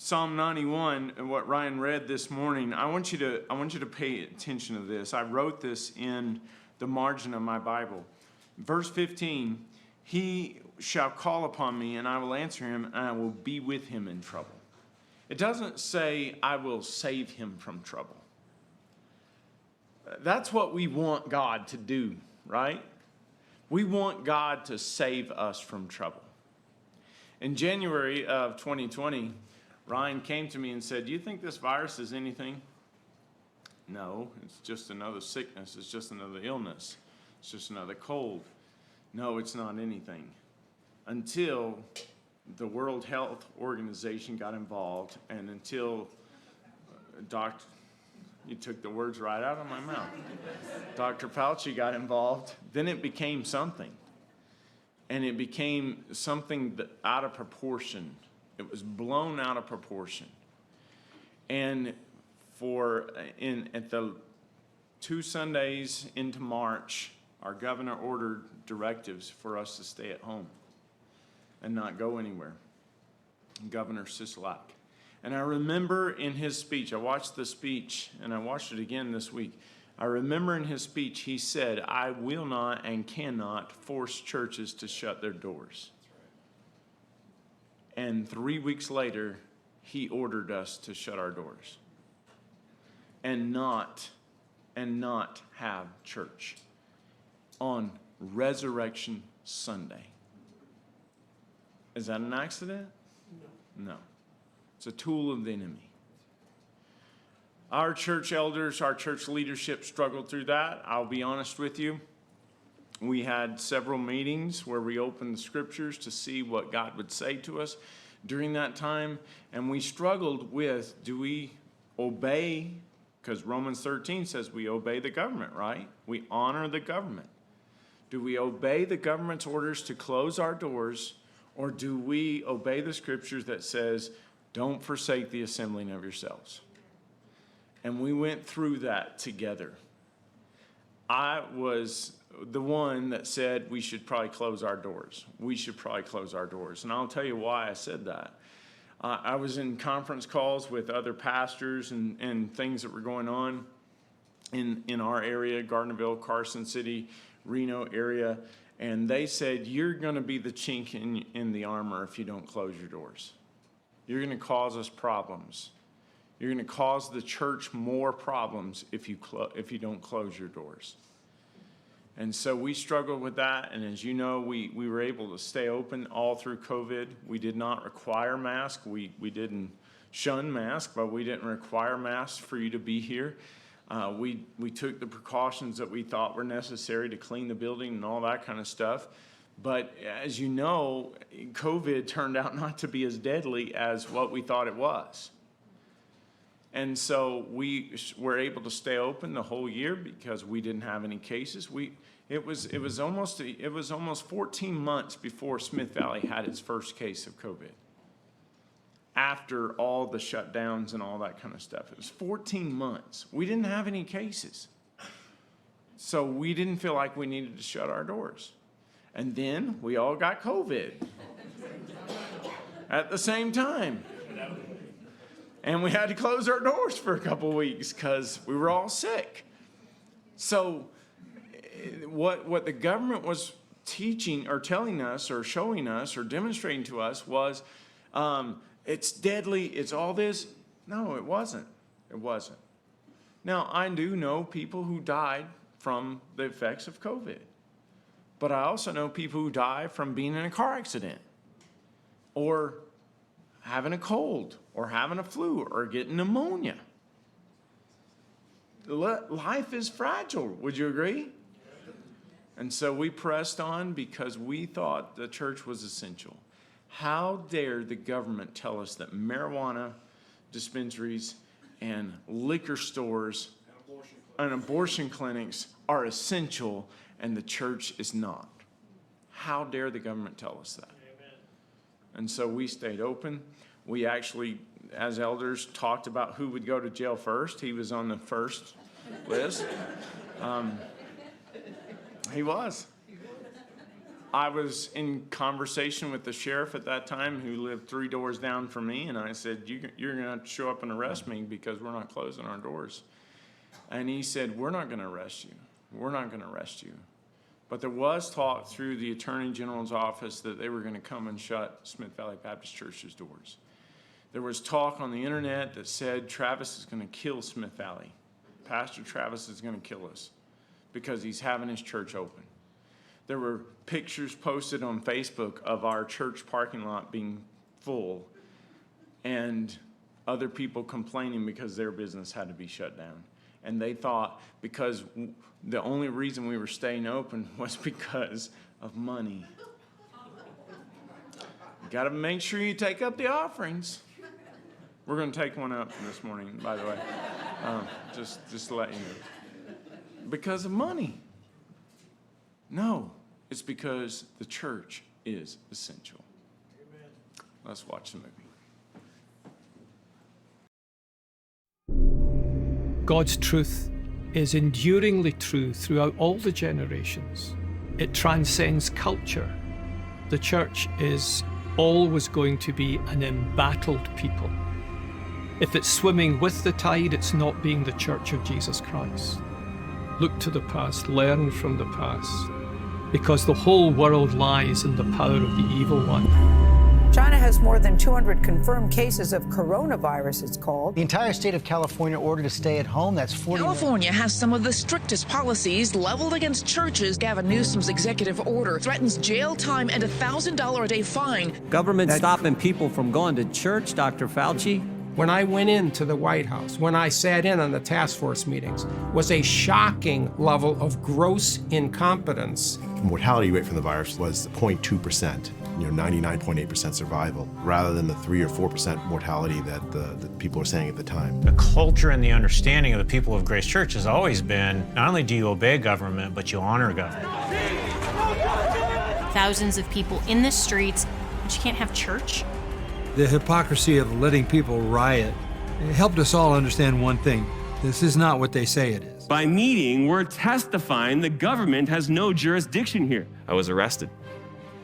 Psalm 91, and what Ryan read this morning, I want you to pay attention to this. I wrote this in the margin of my Bible. Verse 15, he shall call upon me, and I will answer him, and I will be with him in trouble. It doesn't say I will save him from trouble. That's what we want God to do, right? We want God to save us from trouble. In January of 2020, Ryan came to me and said, "Do you think this virus is anything?" No, it's just another sickness. It's just another illness. It's just another cold. No, it's not anything. Until the World Health Organization got involved, and until you took the words right out of my mouth. Dr. Fauci got involved, then it became something. And it became something out of proportion. It was blown out of proportion. And at the 2 Sundays into March, our governor ordered directives for us to stay at home and not go anywhere. Governor Sisolak. And I remember in his speech, I watched the speech, and I watched it again this week. I remember in his speech, he said, "I will not and cannot force churches to shut their doors." And 3 weeks later, he ordered us to shut our doors and not have church on Resurrection Sunday. Is that an accident? No. It's a tool of the enemy. Our church elders, our church leadership struggled through that. I'll be honest with you. We had several meetings where we opened the scriptures to see what God would say to us during that time. And we struggled with, do we obey? Because Romans 13 says we obey the government, right? We honor the government. Do we obey the government's orders to close our doors? Or do we obey the scriptures that says, don't forsake the assembling of yourselves? And we went through that together. I was the one that said we should probably close our doors. We should probably close our doors. And I'll tell you why I said that. I was in conference calls with other pastors and things that were going on in our area, Gardnerville, Carson City, Reno area. And they said, you're going to be the chink in the armor if you don't close your doors. You're going to cause us problems. You're going to cause the church more problems if you don't close your doors. And so we struggled with that. And as you know, we were able to stay open all through COVID. We did not require masks. We didn't shun masks, but we didn't require masks for you to be here. We took the precautions that we thought were necessary to clean the building and all that kind of stuff. But as you know, COVID turned out not to be as deadly as what we thought it was. And so we were able to stay open the whole year because we didn't have any cases. It was almost 14 months before Smith Valley had its first case of COVID. After all the shutdowns and all that kind of stuff, it was 14 months. We didn't have any cases. So we didn't feel like we needed to shut our doors. And then we all got COVID at the same time. And we had to close our doors for a couple of weeks because we were all sick. So what the government was teaching or telling us or showing us or demonstrating to us was it's deadly, it's all this. No, it wasn't. It wasn't. Now, I do know people who died from the effects of COVID. But I also know people who die from being in a car accident or having a cold or having a flu or getting pneumonia. Life is fragile. Would you agree? And so we pressed on because we thought the church was essential. How dare the government tell us that marijuana dispensaries and liquor stores and abortion clinics are essential and the church is not? How dare the government tell us that? Amen. And so we stayed open. We actually, as elders, talked about who would go to jail first. He was on the first list. He was. I was in conversation with the sheriff at that time who lived 3 doors down from me, and I said, you're going to have to show up and arrest me because we're not closing our doors. And he said, we're not going to arrest you. We're not going to arrest you. But there was talk through the Attorney General's office that they were going to come and shut Smith Valley Baptist Church's doors. There was talk on the internet that said Travis is going to kill Smith Valley. Pastor Travis is going to kill us because he's having his church open. There were pictures posted on Facebook of our church parking lot being full and other people complaining because their business had to be shut down. And they thought because the only reason we were staying open was because of money. You got to make sure you take up the offerings. We're going to take one up this morning, by the way, just to let you know. Because of money. No, it's because the church is essential. Amen. Let's watch the movie. God's truth is enduringly true throughout all the generations. It transcends culture. The church is always going to be an embattled people. If it's swimming with the tide, it's not being the church of Jesus Christ. Look to the past, learn from the past, because the whole world lies in the power of the evil one. China has more than 200 confirmed cases of coronavirus, it's called. The entire state of California ordered to stay at home. That's 40. California has some of the strictest policies leveled against churches. Gavin Newsom's executive order threatens jail time and a $1,000 a day fine. Government stopping people from going to church, Dr. Fauci. When I went into the White House, when I sat in on the task force meetings, was a shocking level of gross incompetence. The mortality rate from the virus was 0.2%, 99.8% survival, rather than the 3 or 4% mortality that the people were saying at the time. The culture and the understanding of the people of Grace Church has always been, not only do you obey government, but you honor government. Thousands of people in the streets, but you can't have church? The hypocrisy of letting people riot helped us all understand one thing. This is not what they say it is. By meeting, we're testifying the government has no jurisdiction here. I was arrested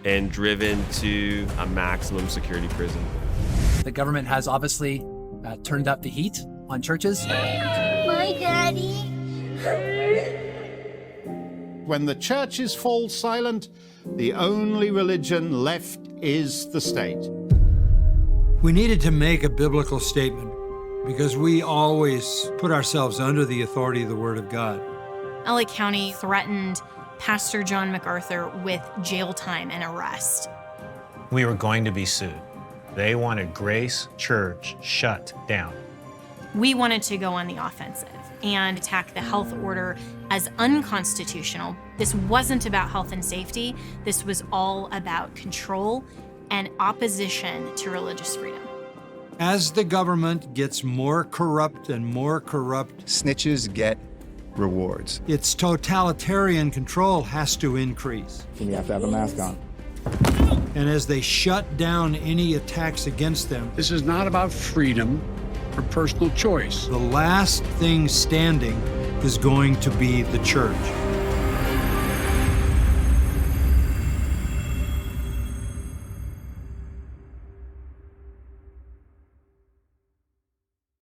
and driven to a maximum security prison. The government has obviously turned up the heat on churches. My daddy. When the churches fall silent, the only religion left is the state. We needed to make a biblical statement because we always put ourselves under the authority of the Word of God. LA County threatened Pastor John MacArthur with jail time and arrest. We were going to be sued. They wanted Grace Church shut down. We wanted to go on the offensive and attack the health order as unconstitutional. This wasn't about health and safety. This was all about control and opposition to religious freedom. As the government gets more corrupt and more corrupt, snitches get rewards. Its totalitarian control has to increase. So we have to have a mask on. And as they shut down any attacks against them, this is not about freedom or personal choice. The last thing standing is going to be the church.